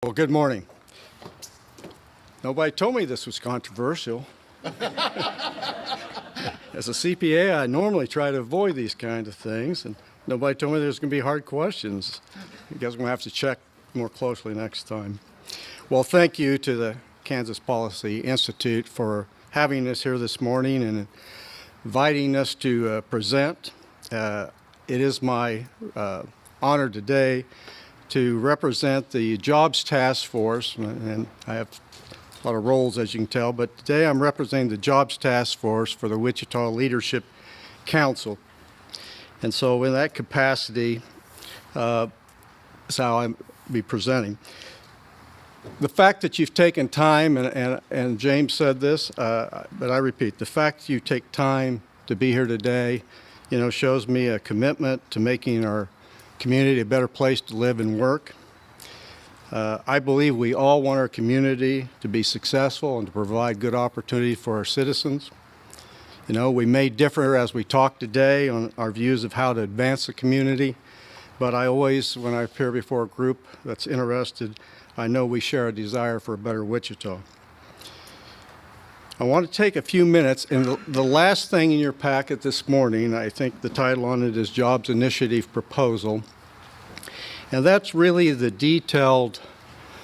Well, good morning. Nobody told me this was controversial. As a CPA, I normally try to avoid these kind of things, and nobody told me there's going to be hard questions. You guys are going to have to check more closely next time. Well, thank you to the Kansas Policy Institute for having us here this morning and inviting us to present. It is my honor today to represent the Jobs Task Force, and I have a lot of roles, as you can tell, but today I'm representing the Jobs Task Force for the Wichita Leadership Council. And so in that capacity, that's how I'll be presenting. The fact that you've taken time, and James said this, but I repeat, the fact that you take time to be here today, shows me a commitment to making our community a better place to live and work. I believe we all want our community to be successful and to provide good opportunity for our citizens. We may differ as we talk today on our views of how to advance the community, but I always, when I appear before a group that's interested, I know we share a desire for a better Wichita. I want to take a few minutes, and the last thing in your packet this morning, I think the title on it is Jobs Initiative Proposal. And that's really the detailed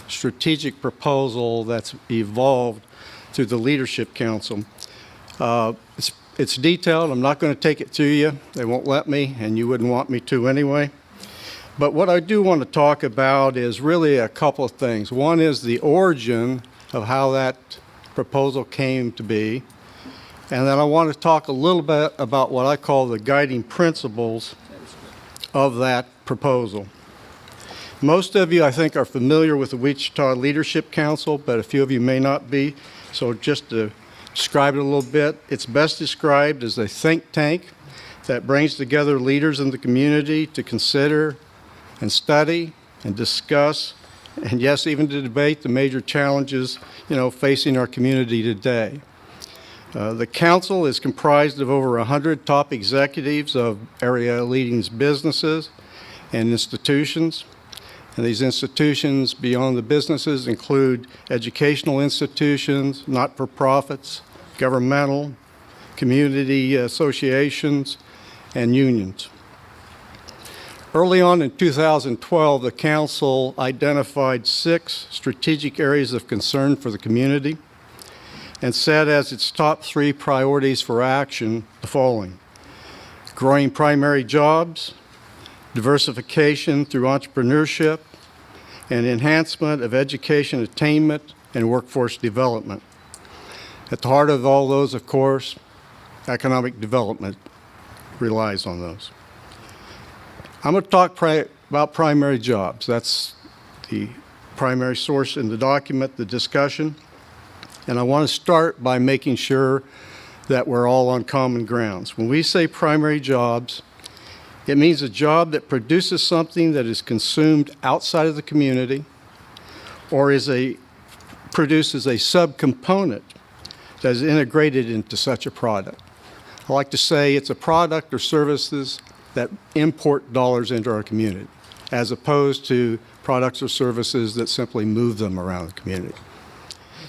strategic proposal that's evolved through the Leadership Council. It's detailed. I'm not going to take it to you. They won't let me, and you wouldn't want me to anyway. But what I do want to talk about is really a couple of things. One is the origin of how that proposal came to be. And then I want to talk a little bit about what I call the guiding principles of that proposal. Most of you, I think, are familiar with the Wichita Leadership Council, but a few of you may not be. So just to describe it a little bit, it's best described as a think tank that brings together leaders in the community to consider and study and discuss, and yes, even to debate the major challenges, facing our community today. The council is comprised of over 100 top executives of area leading businesses and institutions. And these institutions beyond the businesses include educational institutions, not-for-profits, governmental, community associations, and unions. Early on in 2012, the council identified 6 strategic areas of concern for the community and set as its top 3 priorities for action the following: growing primary jobs, diversification through entrepreneurship, and enhancement of education attainment and workforce development. At the heart of all those, of course, economic development relies on those. I'm going to talk about primary jobs. That's the primary source in the document, the discussion. And I want to start by making sure that we're all on common grounds. When we say primary jobs, it means a job that produces something that is consumed outside of the community or produces a subcomponent that is integrated into such a product. I like to say it's a product or services that import dollars into our community, as opposed to products or services that simply move them around the community.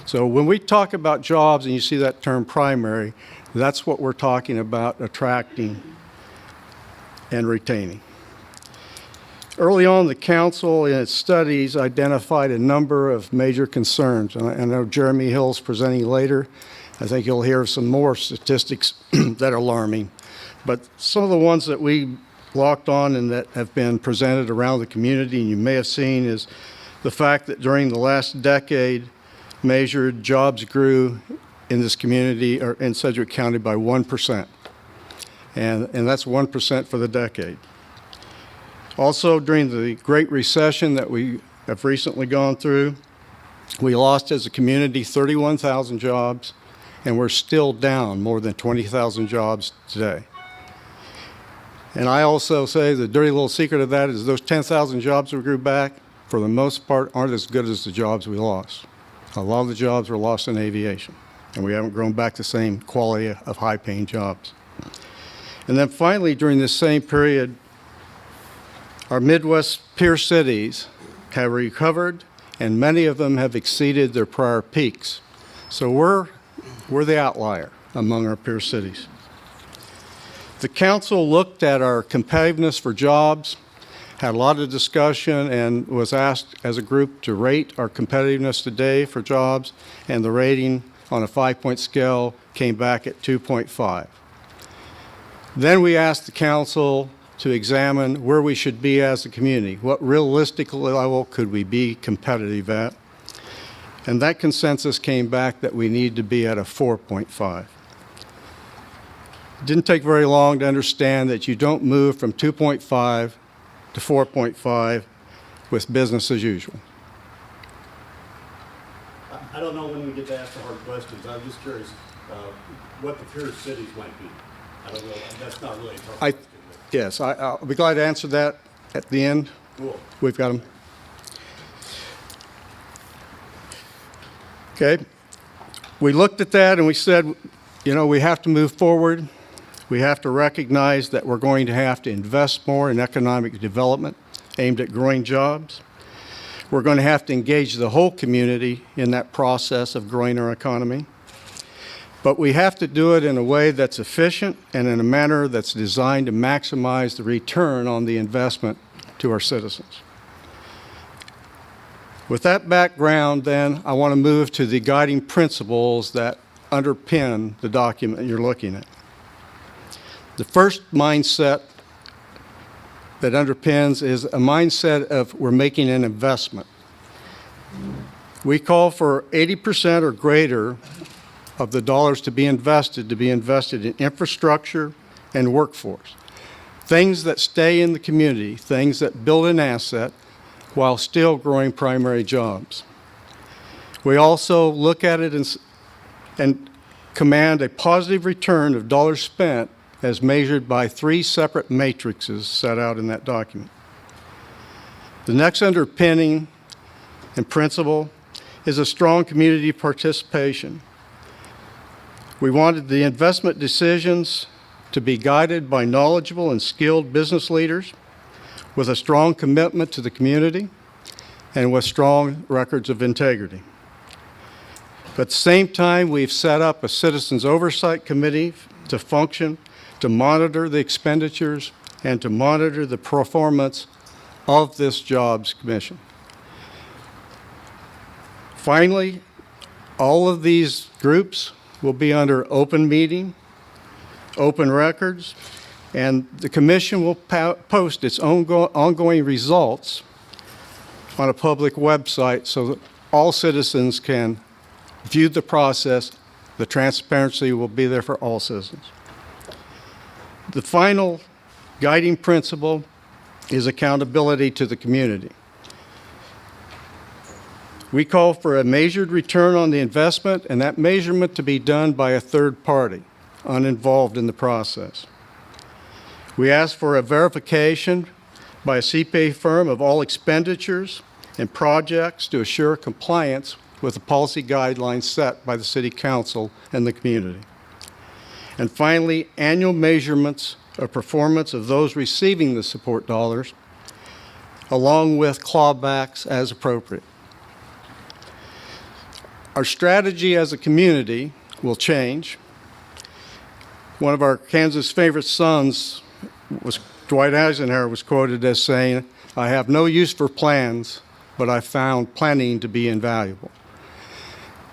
So when we talk about jobs and you see that term primary, that's what we're talking about attracting and retaining. Early on, the council in its studies identified a number of major concerns. And I know Jeremy Hill's presenting later. I think you'll hear some more statistics that are alarming. But some of the ones that we locked on and that have been presented around the community, and you may have seen, is the fact that during the last decade, measured jobs grew in this community or in Sedgwick County by 1%. And that's 1% for the decade. Also, during the Great Recession that we have recently gone through, we lost as a community 31,000 jobs, and we're still down more than 20,000 jobs today. And I also say the dirty little secret of that is those 10,000 jobs we grew back, for the most part, aren't as good as the jobs we lost. A lot of the jobs were lost in aviation, and we haven't grown back the same quality of high-paying jobs. And then finally, during this same period, our Midwest peer cities have recovered and many of them have exceeded their prior peaks. So we're the outlier among our peer cities. The council looked at our competitiveness for jobs, had a lot of discussion, and was asked as a group to rate our competitiveness today for jobs, and the rating on a 5-point scale came back at 2.5. Then we asked the council to examine where we should be as a community. What realistic level could we be competitive at? And that consensus came back that we need to be at a 4.5. It didn't take very long to understand that you don't move from 2.5 to 4.5 with business as usual. I don't know when we get to ask the hard questions. I'm just curious what the peer cities might be. I don't know. That's not really a tough question. Yes, I'll be glad to answer that at the end. Cool. We've got them. Okay. We looked at that and we said, you know, we have to move forward. We have to recognize that we're going to have to invest more in economic development aimed at growing jobs. We're going to have to engage the whole community in that process of growing our economy. But we have to do it in a way that's efficient and in a manner that's designed to maximize the return on the investment to our citizens. With that background, then, I want to move to the guiding principles that underpin the document you're looking at. The first mindset that underpins is a mindset of we're making an investment. We call for 80% or greater of the dollars to be invested in infrastructure and workforce. Things that stay in the community, things that build an asset while still growing primary jobs. We also look at it and command a positive return of dollars spent as measured by 3 separate matrices set out in that document. The next underpinning and principle is a strong community participation. We wanted the investment decisions to be guided by knowledgeable and skilled business leaders with a strong commitment to the community and with strong records of integrity. But at the same time, we've set up a Citizens Oversight Committee to function, to monitor the expenditures, and to monitor the performance of this Jobs Commission. Finally, all of these groups will be under open meeting, open records, and the commission will post its ongoing results on a public website so that all citizens can view the process. The transparency will be there for all citizens. The final guiding principle is accountability to the community. We call for a measured return on the investment, and that measurement to be done by a third party, uninvolved in the process. We ask for a verification by a CPA firm of all expenditures and projects to assure compliance with the policy guidelines set by the City Council and the community. And finally, annual measurements of performance of those receiving the support dollars, along with clawbacks as appropriate. Our strategy as a community will change. One of our Kansas favorite sons, Dwight Eisenhower, was quoted as saying, "I have no use for plans, but I found planning to be invaluable."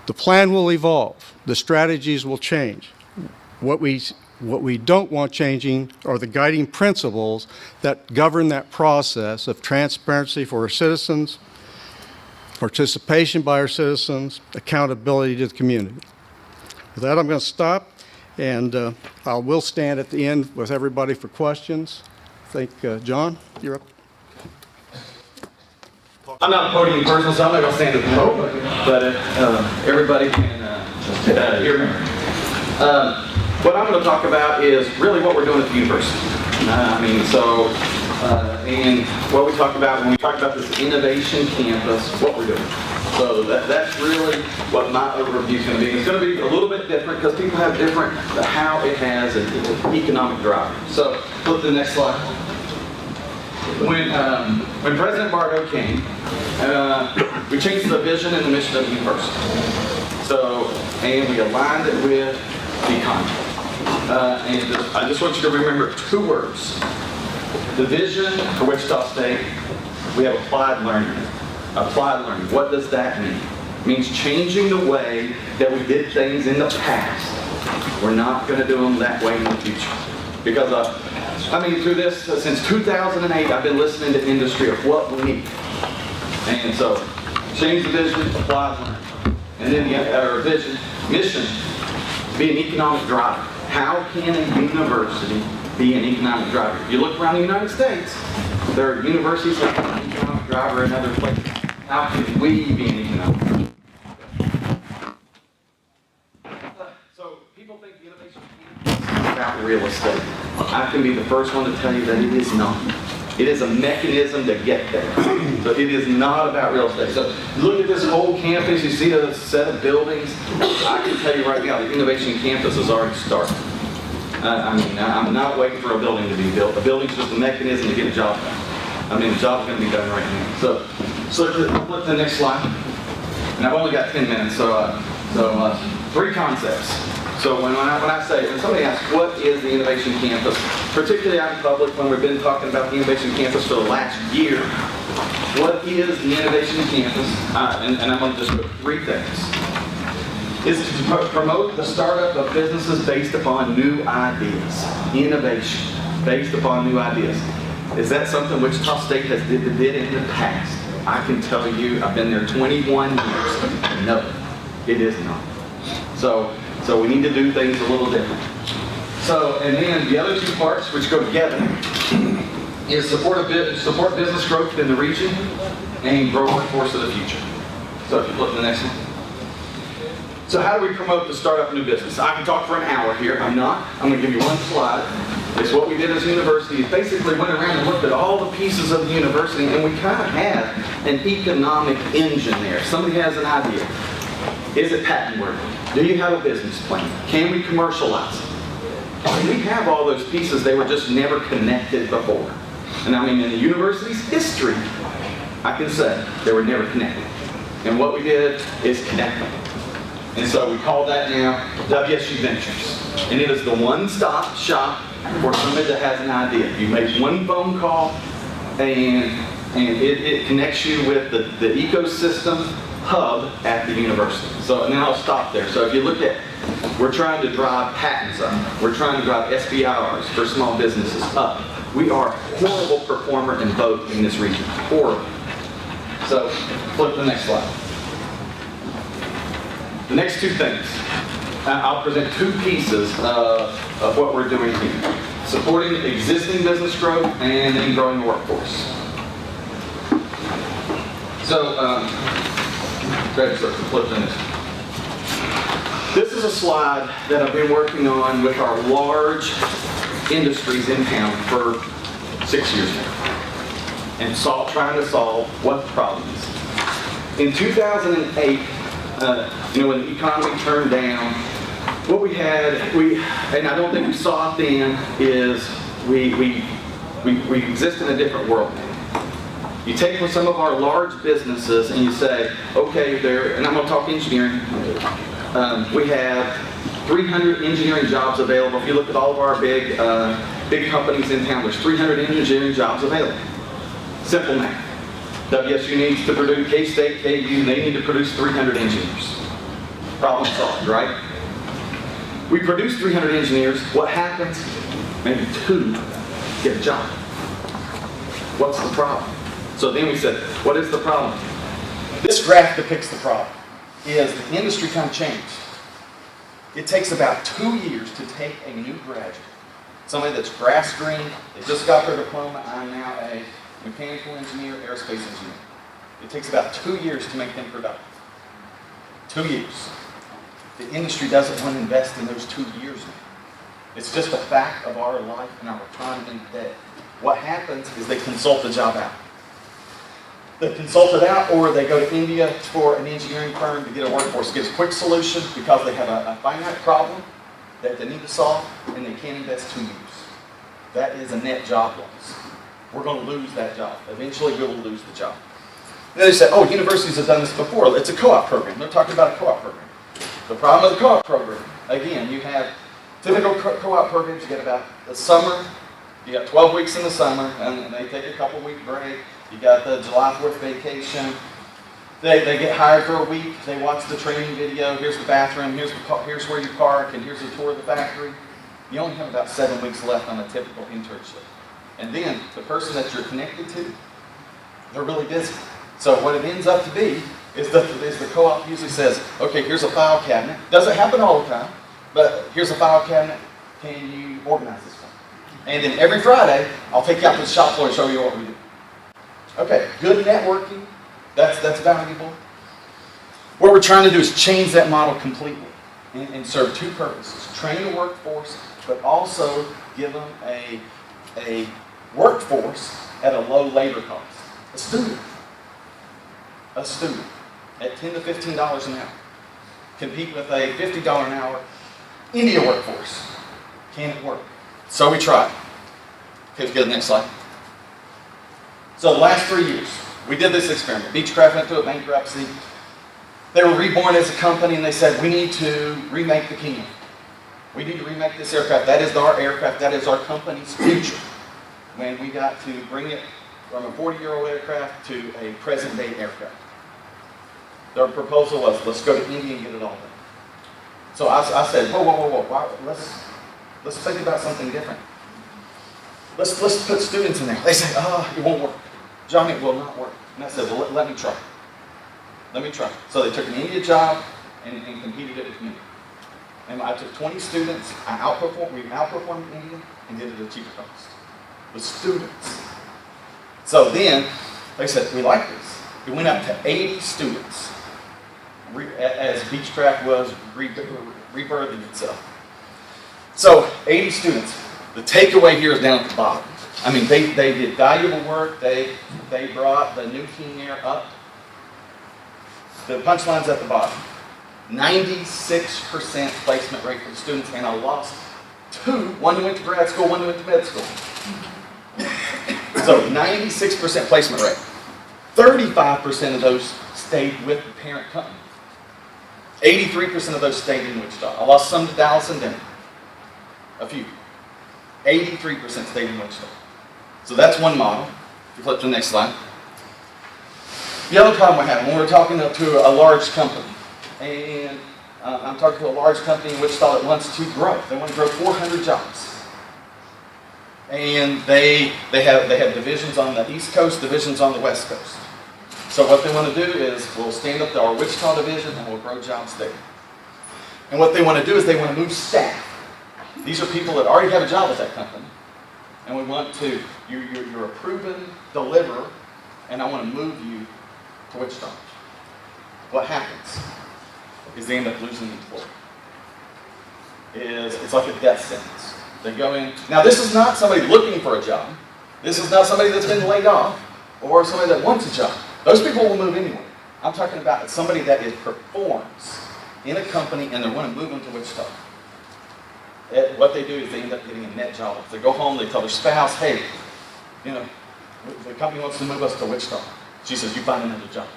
The plan will evolve. The strategies will change. What we don't want changing are the guiding principles that govern that process of transparency for our citizens, participation by our citizens, accountability to the community. With that, I'm going to stop, and I will stand at the end with everybody for questions. I think, John, you're up. I'm not a podium person, so I'm not going to stand at the podium, but everybody can hear me. What I'm going to talk about is really what we're doing at the university. And what we talk about when we talk about this innovation campus, what we're doing. So that's really what my overview is going to be. It's going to be a little bit different because people have different how it has an economic driver. So flip to the next slide. When when President Bardo came, we changed the vision and the mission of the university. So, and we aligned it with the economy. And I just want you to remember two words. The vision for Wichita State, we have applied learning. Applied learning, what does that mean? It means changing the way that we did things in the past. We're not going to do them that way in the future. Because, through this, since 2008, I've been listening to industry of what we need. And so, change the vision, apply learning. And then our vision, mission, be an economic driver. How can a university be an economic driver? If you look around the United States, there are universities that are an economic driver in other places. How can we be an economic driver? So people think the innovation is about real estate. I can be the first one to tell you that it is not. It is a mechanism to get there. So it is not about real estate. So look at this whole campus. You see a set of buildings. I can tell you right now, the innovation campus has already started. I'm not waiting for a building to be built. A building's just a mechanism to get a job done. The job's going to be done right now. So flip to the next slide. And I've only got 10 minutes, so three concepts. So when somebody asks, what is the innovation campus, particularly out in public when we've been talking about the innovation campus for the last year, what is the innovation campus? And I'm going to just put three things. Is to promote the startup of businesses based upon new ideas. Innovation based upon new ideas. Is that something Wichita State has did in the past? I can tell you, I've been there 21 years. No, it is not. So we need to do things a little different. So, and then the other two parts which go together is support business growth in the region and grow workforce of the future. So if you flip to the next one. So how do we promote the startup of new business? I can talk for an hour here. I'm not. I'm going to give you one slide. It's what we did as a university. Basically went around and looked at all the pieces of the university, and we kind of have an economic engine there. Somebody has an idea. Is it patent worthy? Do you have a business plan? Can we commercialize it? We have all those pieces. They were just never connected before. And in the university's history, I can say they were never connected. And what we did is connect them. And so we call that now WSU Ventures. And it is the one-stop shop for somebody that has an idea. You make one phone call, and it connects you with the ecosystem hub at the university. So now I'll stop there. So if you look at, we're trying to drive patents up. We're trying to drive SBIRs for small businesses up. We are a horrible performer in both in this region. Horrible. So flip to the next slide. The next two things. I'll present two pieces of what we're doing here. Supporting existing business growth and then growing the workforce. So, flip to this. This is a slide that I've been working on with our large industries in town for 6 years now. And trying to solve what the problem is. In 2008, when the economy turned down, what we had, and I don't think we saw it then, is we exist in a different world now. You take some of our large businesses and you say, okay, and I'm going to talk engineering. We have 300 engineering jobs available. If you look at all of our big companies in town, there's 300 engineering jobs available. Simple math. WSU needs to produce, K-State, KU, they need to produce 300 engineers. Problem solved, right? We produce 300 engineers. What happens? Maybe 2 get a job. What's the problem? So then we said, what is the problem? This graph depicts the problem. Is the industry kind of changed. It takes about 2 years to take a new graduate, somebody that's grass green, they just got their diploma, I'm now a mechanical engineer, aerospace engineer. It takes about 2 years to make them productive. 2 years. The industry doesn't want to invest in those 2 years now. It's just a fact of our life and our time in the day. What happens is they consult the job out. They consult it out, or they go to India for an engineering firm to get a workforce. It gives a quick solution because they have a finite problem that they need to solve, and they can't invest 2 years. That is a net job loss. we're going to lose that job. Eventually, we will lose the job. And then they say, oh, universities have done this before. It's a co-op program. They're talking about a co-op program. The problem with the co-op program, again, you have typical co-op programs. You get about the summer. You got 12 weeks in the summer, and they take a couple-week break. You got the July 4th vacation. They get hired for a week. They watch the training video. Here's the bathroom. Here's where you park, and here's a tour of the factory. You only have about 7 weeks left on a typical internship. And then the person that you're connected to, they're really busy. So what it ends up to be is the co-op usually says, okay, here's a file cabinet. Doesn't happen all the time, but here's a file cabinet. Can you organize this one? And then every Friday, I'll take you out to the shop floor and show you what we do. Okay, good networking. That's valuable. What we're trying to do is change that model completely and serve two purposes. Train the workforce, but also give them a workforce at a low labor cost. A student at $10 to $15 an hour compete with a $50 an hour India workforce. Can it work? So we tried. Okay, let's go to the next slide. So the last 3 years, we did this experiment. Beechcraft went through a bankruptcy. They were reborn as a company, and they said, we need to remake the Kingdom. We need to remake this aircraft. That is our aircraft. That is our company's future. When we got to bring it from a 40-year-old aircraft to a present-day aircraft. Their proposal was, let's go to India and get it all done. So I said, whoa. Let's think about something different. Let's put students in there. They say, it won't work. Johnny, it will not work. And I said, well, let me try. Let me try. So they took an India job and competed it with me. And I took 20 students. We outperformed India and did it at a cheaper cost. With students. So then, they said, we like this. It went up to 80 students as Beechcraft was rebirthing itself. So, 80 students. The takeaway here is down at the bottom. I mean, they did valuable work. They brought the new King Air up. The punchline's at the bottom. 96% placement rate for the students, and I lost 2. One who went to grad school, one who went to med school. So 96% placement rate. 35% of those stayed with the parent company. 83% of those stayed in Wichita. I lost some to Dallas and Denver. A few. 83% stayed in Wichita. So that's one model. If you flip to the next slide. The other problem we have when we're talking to a large company, and I'm talking to a large company in Wichita that wants to grow. They want to grow 400 jobs. And they have divisions on the East Coast, divisions on the West Coast. So what they want to do is we'll stand up to our Wichita division and we'll grow jobs there. And what they want to do is they want to move staff. These are people that already have a job with that company. And we want to, you're a proven deliverer, and I want to move you to Wichita. What happens is they end up losing the employee. It's like a death sentence. They go in. Now, this is not somebody looking for a job. This is not somebody that's been laid off or somebody that wants a job. Those people will move anywhere. I'm talking about somebody that performs in a company and they want to move them to Wichita. What they do is they end up getting a net job. If they go home, they tell their spouse, hey, the company wants to move us to Wichita. She says, you find another job.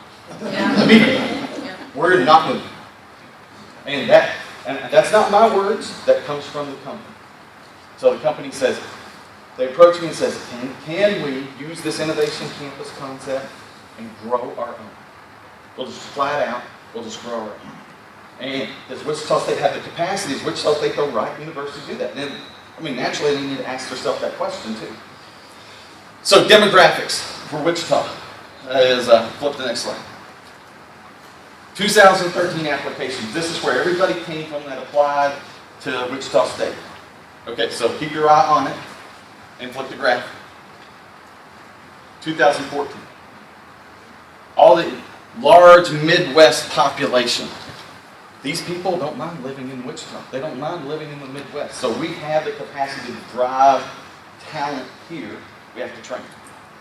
Yeah. Immediately. Yeah. We're not moving. And that's not my words. That comes from the company. So the company says, they approach me and says, can we use this innovation campus concept and grow our own? We'll just flat out, we'll just grow our own. And does Wichita State have the capacity? Does Wichita State the right university to do that? And naturally they need to ask themselves that question too. So demographics for Wichita is, flip to the next slide. 2013 applications. This is where everybody came from that applied to Wichita State. Okay, so keep your eye on it and flip the graph. 2014. All the large Midwest population. These people don't mind living in Wichita. They don't mind living in the Midwest. So we have the capacity to drive talent here. We have to train them.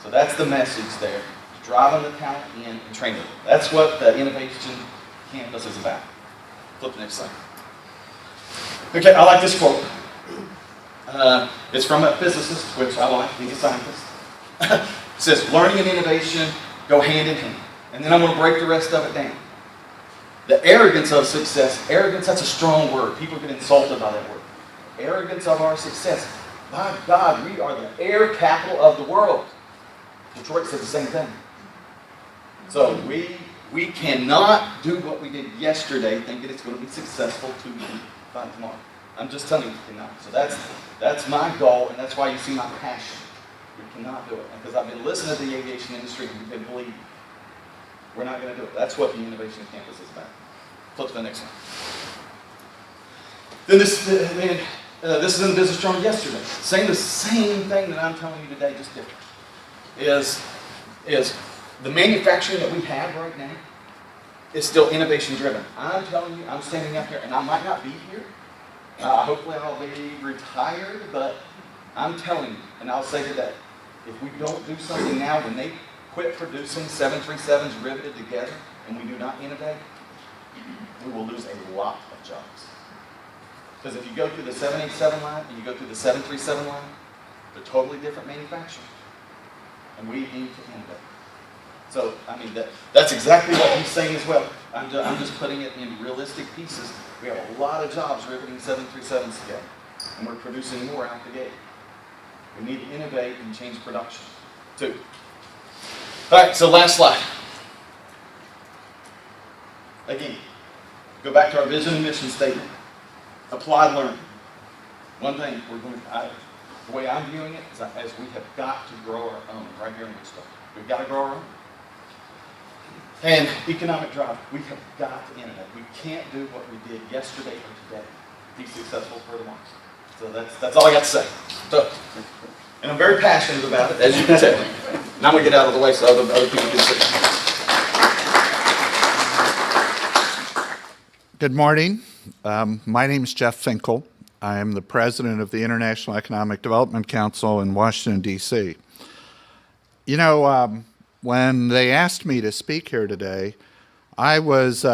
So that's the message there. Driving the talent in and training them. That's what the Innovation Campus is about. Flip the next slide. Okay, I like this quote. It's from a physicist, which I like. He's a scientist. It says learning and innovation go hand in hand. And then I'm going to break the rest of it down. The arrogance of success, arrogance, that's a strong word. People get insulted by that word. Arrogance of our success. My God, we are the air capital of the world. Detroit says the same thing. So we cannot do what we did yesterday thinking it's going to be successful by tomorrow. I'm just telling you, we cannot. So that's my goal, and that's why you see my passion. We cannot do it. Because I've been listening to the aviation industry and been believing. We're not going to do it. That's what the Innovation Campus is about. Flip to the next one. Then this is in the business journal yesterday. Saying the same thing that I'm telling you today, just different. Is the manufacturing that we have right now is still innovation driven. I'm telling you, I'm standing up here, and I might not be here. Hopefully I'll be retired, but I'm telling you, and I'll say today, if we don't do something now, when they quit producing 737s riveted together, and we do not innovate, we will lose a lot of jobs. Because if you go through the 787 line and you go through the 737 line, they're totally different manufacturing. And we need to innovate. So, I mean, that's exactly what he's saying as well. I'm just putting it in realistic pieces. We have a lot of jobs riveting 737s together. And we're producing more out the gate. We need to innovate and change production, too. All right, so last slide. Again, go back to our vision and mission statement. Applied learning. One thing the way I'm viewing it is we have got to grow our own right here in Wichita. We've got to grow our own. And economic drive, we have got to innovate. We can't do what we did yesterday or today. Be successful for tomorrow. So that's all I got to say. So, and I'm very passionate about it, as you can tell. Now I'm going to get out of the way so other people can see. Good morning. My name is Jeff Finkle. I am the president of the International Economic Development Council in Washington, D.C. You know, when they asked me to speak here today, I was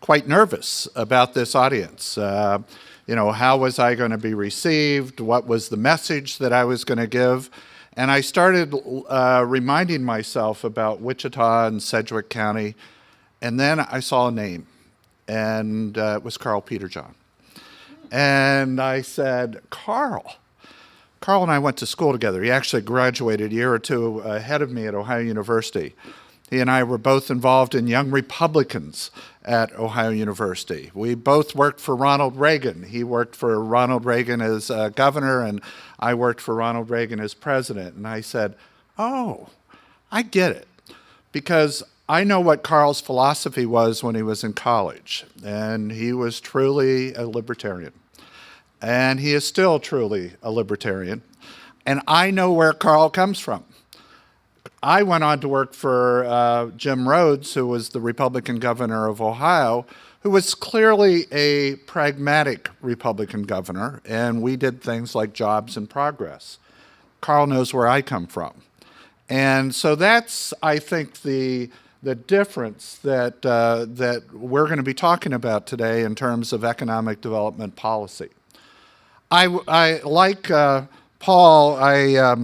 quite nervous about this audience. You know, how was I going to be received? What was the message that I was going to give? And I started reminding myself about Wichita and Sedgwick County, and then I saw a name, and it was Carl Peterjohn. And I said, Carl and I went to school together. He actually graduated a year or two ahead of me at Ohio University. He and I were both involved in Young Republicans at Ohio University. We both worked for Ronald Reagan. He worked for Ronald Reagan as governor, and I worked for Ronald Reagan as president. And I said, oh, I get it. Because I know what Carl's philosophy was when he was in college. And he was truly a libertarian. And he is still truly a libertarian. And I know where Carl comes from. I went on to work for Jim Rhodes, who was the Republican governor of Ohio, who was clearly a pragmatic Republican governor, and we did things like jobs and progress. Carl knows where I come from. And so that's, I think, the difference that we're going to be talking about today in terms of economic development policy. I like Paul, I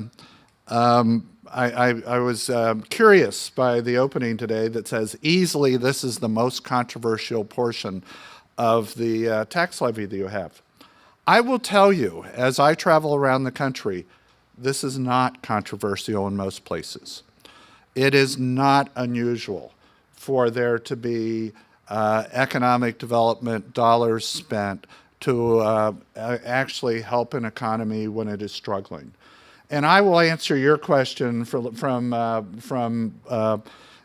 was curious by the opening today that says, easily this is the most controversial portion of the tax levy that you have. I will tell you, as I travel around the country, this is not controversial in most places. It is not unusual for there to be economic development dollars spent to actually help an economy when it is struggling. And I will answer your question from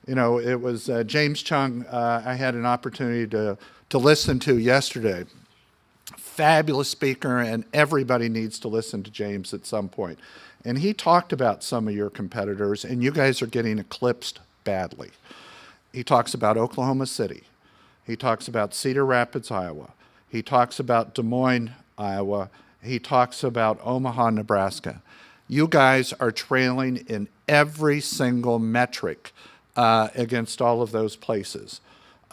you know, it was James Chung I had an opportunity to listen to yesterday. Fabulous speaker, and everybody needs to listen to James at some point. And he talked about some of your competitors, and you guys are getting eclipsed badly. He talks about Oklahoma City. He talks about Cedar Rapids, Iowa. He talks about Des Moines, Iowa. He talks about Omaha, Nebraska. You guys are trailing in every single metric against all of those places.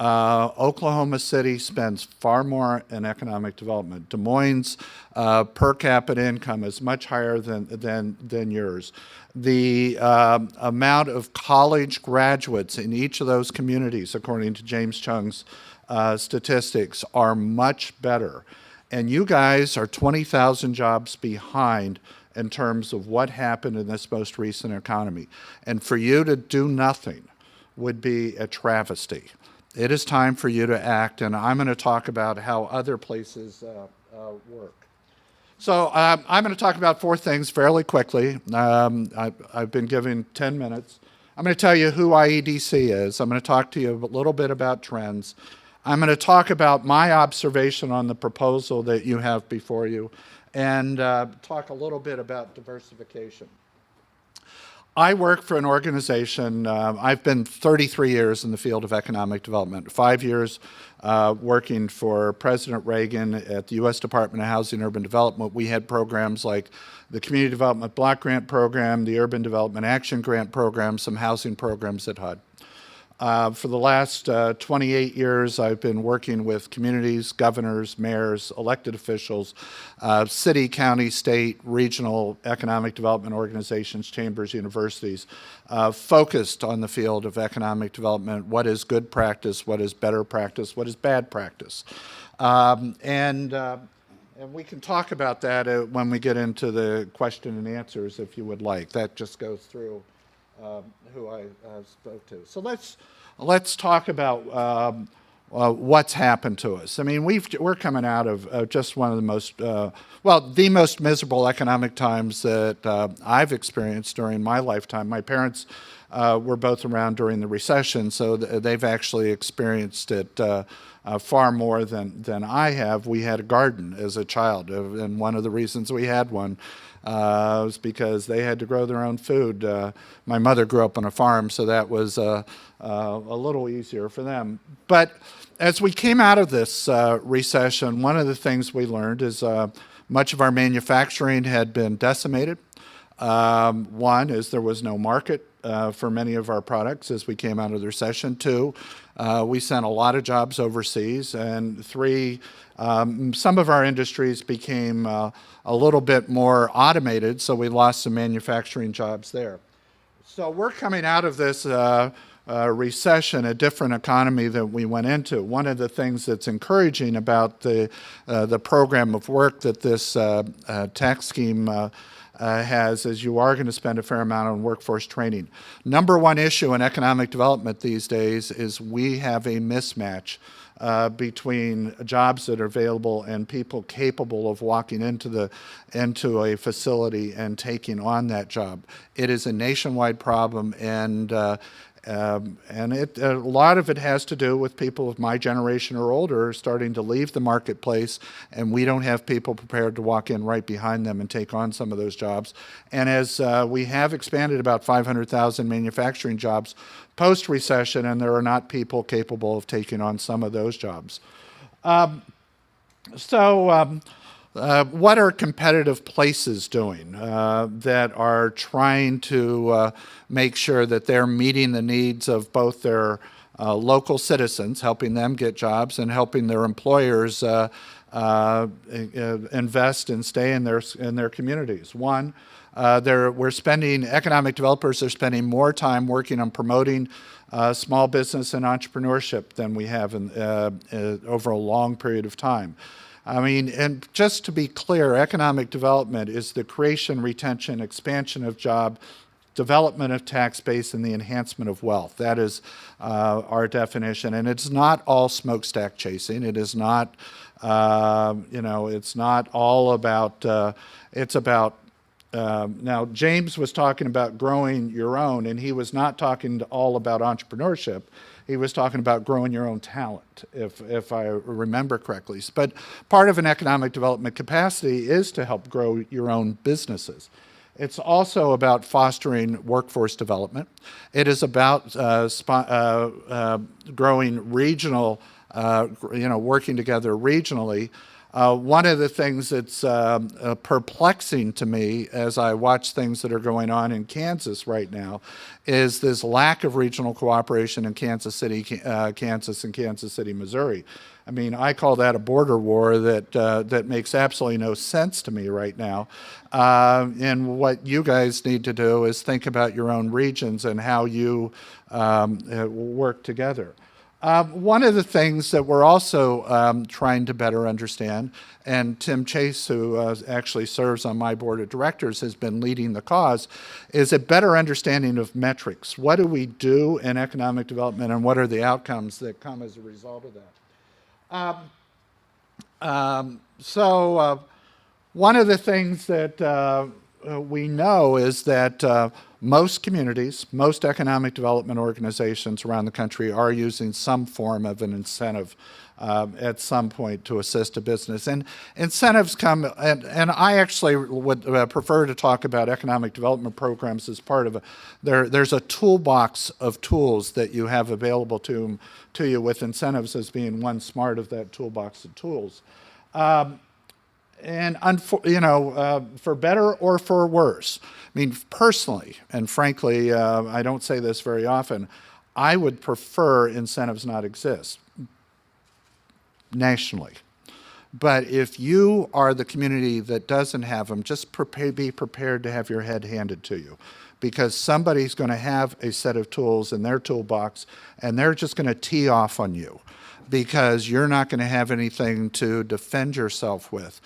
Oklahoma City spends far more in economic development. Des Moines' per capita income is much higher than yours. The amount of college graduates in each of those communities, according to James Chung's statistics, are much better. And you guys are 20,000 jobs behind in terms of what happened in this most recent economy. And for you to do nothing would be a travesty. It is time for you to act, and I'm going to talk about how other places work. So I'm going to talk about 4 things fairly quickly. I've been given 10 minutes. I'm going to tell you who IEDC is. I'm going to talk to you a little bit about trends. I'm going to talk about my observation on the proposal that you have before you, and talk a little bit about diversification. I work for an organization, I've been 33 years in the field of economic development, 5 years working for President Reagan at the U.S. Department of Housing and Urban Development. We had programs like the Community Development Block Grant Program, the Urban Development Action Grant Program, some housing programs at HUD. For the last 28 years, I've been working with communities, governors, mayors, elected officials, city, county, state, regional economic development organizations, chambers, universities, focused on the field of economic development, what is good practice, what is better practice, what is bad practice. And we can talk about that when we get into the question and answers, if you would like. That just goes through who I spoke to. So let's talk about what's happened to us. I mean, we're coming out of just one of the most, the most miserable economic times that I've experienced during my lifetime. My parents were both around during the recession, so they've actually experienced it far more than I have. We had a garden as a child, and one of the reasons we had one was because they had to grow their own food. My mother grew up on a farm, so that was a little easier for them. But as we came out of this recession, one of the things we learned is much of our manufacturing had been decimated. One is there was no market for many of our products as we came out of the recession. 2, we sent a lot of jobs overseas. And 3, some of our industries became a little bit more automated, so we lost some manufacturing jobs there. So we're coming out of this recession, a different economy than we went into. One of the things that's encouraging about the program of work that this tax scheme has is you are going to spend a fair amount on workforce training. Number one issue in economic development these days is we have a mismatch between jobs that are available and people capable of walking into a facility and taking on that job. It is a nationwide problem, and a lot of it has to do with people of my generation or older starting to leave the marketplace, and we don't have people prepared to walk in right behind them and take on some of those jobs. And as we have expanded about 500,000 manufacturing jobs post-recession, and there are not people capable of taking on some of those jobs. What are competitive places doing that are trying to make sure that they're meeting the needs of both their local citizens, helping them get jobs, and helping their employers invest and stay in their communities? One, economic developers are spending more time working on promoting small business and entrepreneurship than we have over a long period of time. I mean, and just to be clear, economic development is the creation, retention, expansion of job, development of tax base, and the enhancement of wealth. That is our definition. And it's not all smokestack chasing. It is not, it's not all about, it's about, now James was talking about growing your own, and he was not talking all about entrepreneurship. He was talking about growing your own talent, if I remember correctly. But part of an economic development capacity is to help grow your own businesses. It's also about fostering workforce development. It is about growing regional working together regionally. One of the things that's perplexing to me as I watch things that are going on in Kansas right now is this lack of regional cooperation in Kansas City, Kansas, and Kansas City, Missouri. I mean, I call that a border war that makes absolutely no sense to me right now. And what you guys need to do is think about your own regions and how you work together. One of the things that we're also trying to better understand, and Tim Chase, who actually serves on my board of directors, has been leading the cause, is a better understanding of metrics. What do we do in economic development, and what are the outcomes that come as a result of that? One of the things that we know is that most communities, most economic development organizations around the country are using some form of an incentive at some point to assist a business. And incentives come, and I actually would prefer to talk about economic development programs as part of there's a toolbox of tools that you have available to you, with incentives as being one smart of that toolbox of tools. And for better or for worse, I mean, personally, and frankly, I don't say this very often, I would prefer incentives not exist nationally. But if you are the community that doesn't have them, just be prepared to have your head handed to you, because somebody's going to have a set of tools in their toolbox, and they're just going to tee off on you because you're not going to have anything to defend yourself with.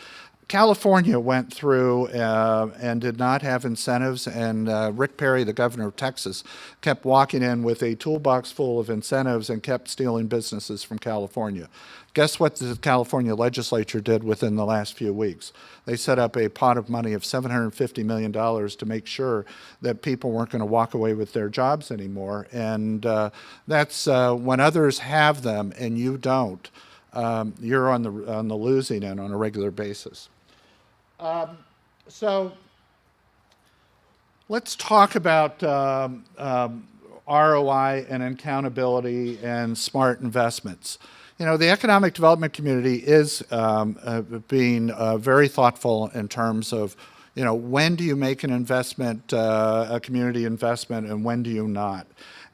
California went through and did not have incentives, and Rick Perry, the governor of Texas, kept walking in with a toolbox full of incentives and kept stealing businesses from California. Guess what the California legislature did within the last few weeks? They set up a pot of money of $750 million to make sure that people weren't going to walk away with their jobs anymore. And that's when others have them and you don't, you're on the losing end on a regular basis. So let's talk about ROI and accountability and smart investments. You know, the economic development community is being very thoughtful in terms of, when do you make an investment, a community investment, and when do you not?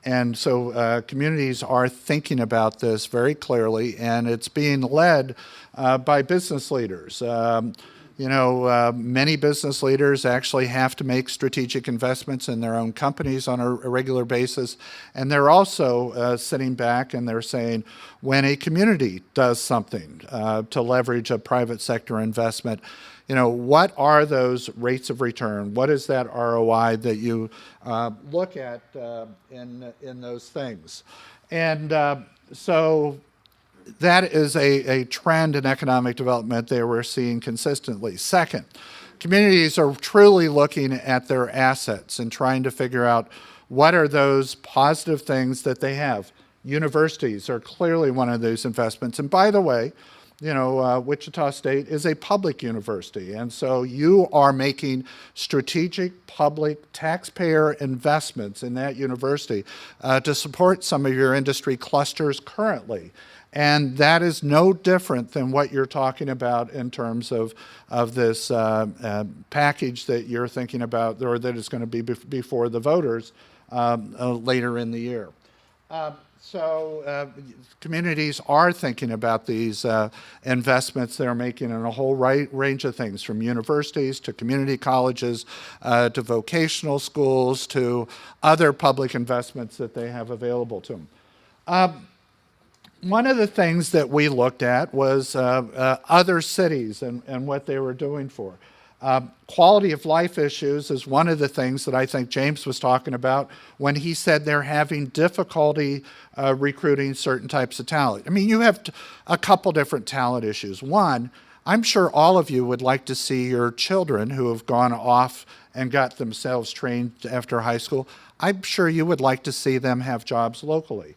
And so communities are thinking about this very clearly, and it's being led by business leaders. Many business leaders actually have to make strategic investments in their own companies on a regular basis. And they're also sitting back and they're saying, when a community does something to leverage a private sector investment, what are those rates of return? What is that ROI that you look at in those things? And so that is a trend in economic development that we're seeing consistently. Second, communities are truly looking at their assets and trying to figure out what are those positive things that they have. Universities are clearly one of those investments. And by the way, Wichita State is a public university, and so you are making strategic public taxpayer investments in that university to support some of your industry clusters currently. And that is no different than what you're talking about in terms of this package that you're thinking about, or that is going to be before the voters later in the year. So communities are thinking about these investments they're making in a whole range of things, from universities to community colleges to vocational schools to other public investments that they have available to them. One of the things that we looked at was other cities and what they were doing for. Quality of life issues is one of the things that I think James was talking about when he said they're having difficulty recruiting certain types of talent. I mean, you have a couple different talent issues. One, I'm sure all of you would like to see your children who have gone off and got themselves trained after high school. I'm sure you would like to see them have jobs locally.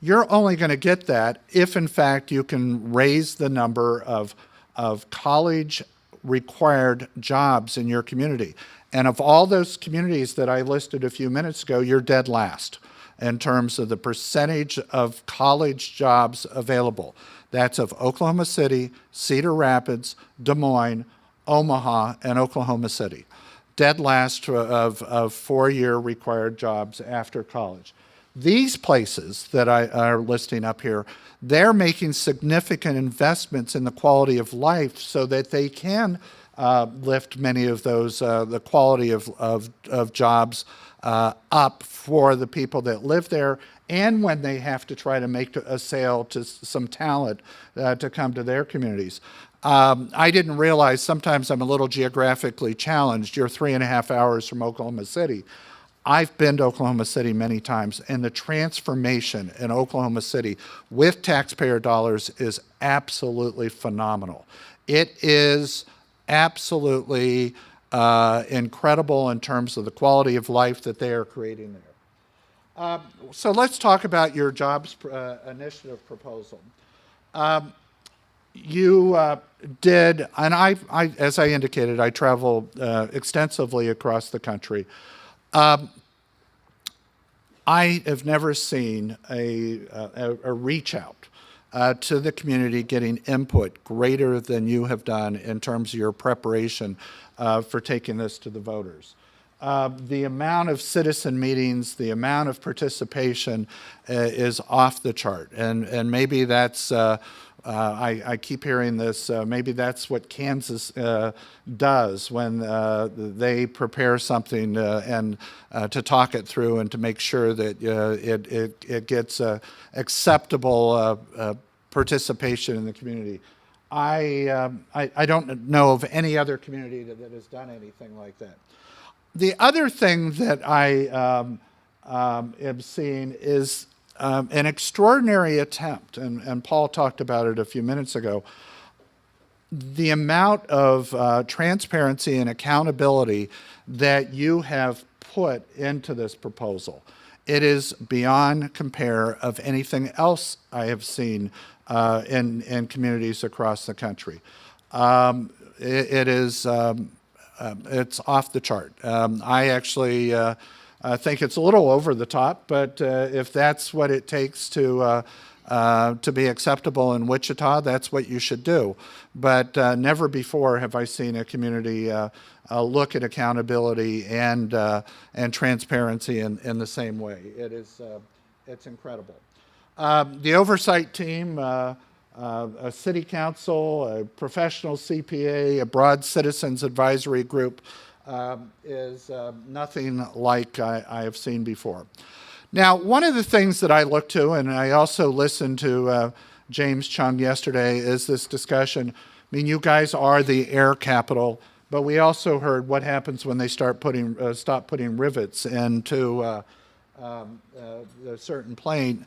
You're only going to get that if, in fact, you can raise the number of college-required jobs in your community. And of all those communities that I listed a few minutes ago, you're dead last. in terms of the percentage of college jobs available. That's of Oklahoma City, Cedar Rapids, Des Moines, Omaha, and Oklahoma City. Dead last of four-year required jobs after college. These places that I are listing up here, they're making significant investments in the quality of life so that they can lift many of those, the quality of jobs up for the people that live there, and when they have to try to make a sale to some talent to come to their communities. I didn't realize, sometimes I'm a little geographically challenged. You're 3.5 hours from Oklahoma City. I've been to Oklahoma City many times, and the transformation in Oklahoma City with taxpayer dollars is absolutely phenomenal. It is absolutely incredible in terms of the quality of life that they are creating there. So let's talk about your jobs initiative proposal. You did, and I, as I indicated, I travel extensively across the country. I have never seen a reach out to the community getting input greater than you have done in terms of your preparation for taking this to the voters. The amount of citizen meetings, the amount of participation is off the chart. And maybe that's, I keep hearing this, maybe that's what Kansas does when they prepare something and to talk it through and to make sure that it gets acceptable participation in the community. I don't know of any other community that has done anything like that. The other thing that I am seeing is an extraordinary attempt, and Paul talked about it a few minutes ago, the amount of transparency and accountability that you have put into this proposal. It is beyond compare of anything else I have seen in communities across the country. It is it's off the chart. I actually think it's a little over the top, but if that's what it takes to be acceptable in Wichita, that's what you should do. But never before have I seen a community look at accountability and transparency in the same way. It's incredible. The oversight team, a city council, a professional CPA, a broad citizens advisory group is nothing like I have seen before. Now, one of the things that I look to, and I also listened to James Chung yesterday, is this discussion. I mean, you guys are the air capital, but we also heard what happens when they stop putting rivets into a certain plane.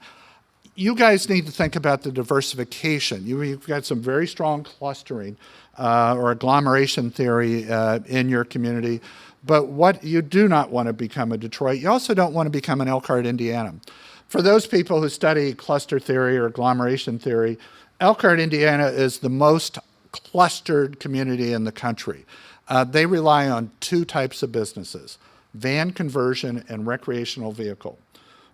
You guys need to think about the diversification. You've got some very strong clustering or agglomeration theory in your community, but what you do not want to become a Detroit. You also don't want to become an Elkhart, Indiana. For those people who study cluster theory or agglomeration theory, Elkhart, Indiana is the most clustered community in the country. They rely on two types of businesses, van conversion and recreational vehicle.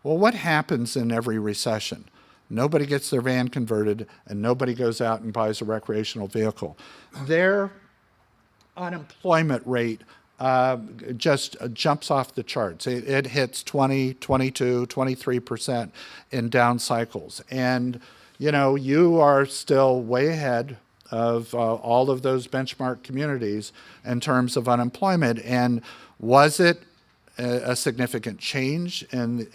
Well, what happens in every recession? Nobody gets their van converted and nobody goes out and buys a recreational vehicle. Their unemployment rate just jumps off the charts. It hits 20, 22, 23% in down cycles. And, you know, you are still way ahead of all of those benchmark communities in terms of unemployment. And was it a significant change in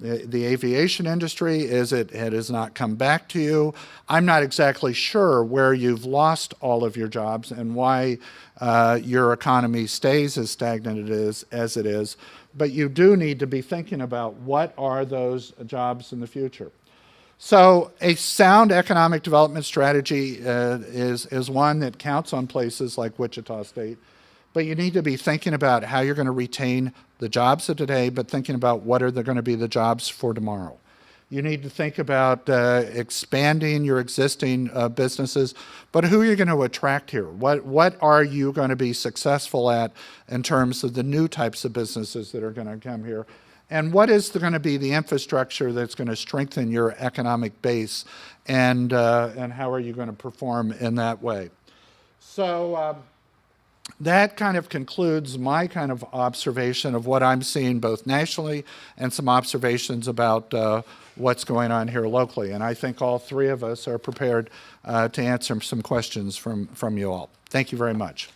the aviation industry? It has not come back to you. I'm not exactly sure where you've lost all of your jobs and why your economy stays as stagnant as it is, but you do need to be thinking about what are those jobs in the future. So a sound economic development strategy is one that counts on places like Wichita State, but you need to be thinking about how you're going to retain the jobs of today, but thinking about what are going to be the jobs for tomorrow. You need to think about expanding your existing businesses, but who are you going to attract here? What are you going to be successful at in terms of the new types of businesses that are going to come here? And what is going to be the infrastructure that's going to strengthen your economic base, and how are you going to perform in that way? So that kind of concludes my kind of observation of what I'm seeing both nationally and some observations about what's going on here locally. And I think all three of us are prepared to answer some questions from you all. Thank you very much.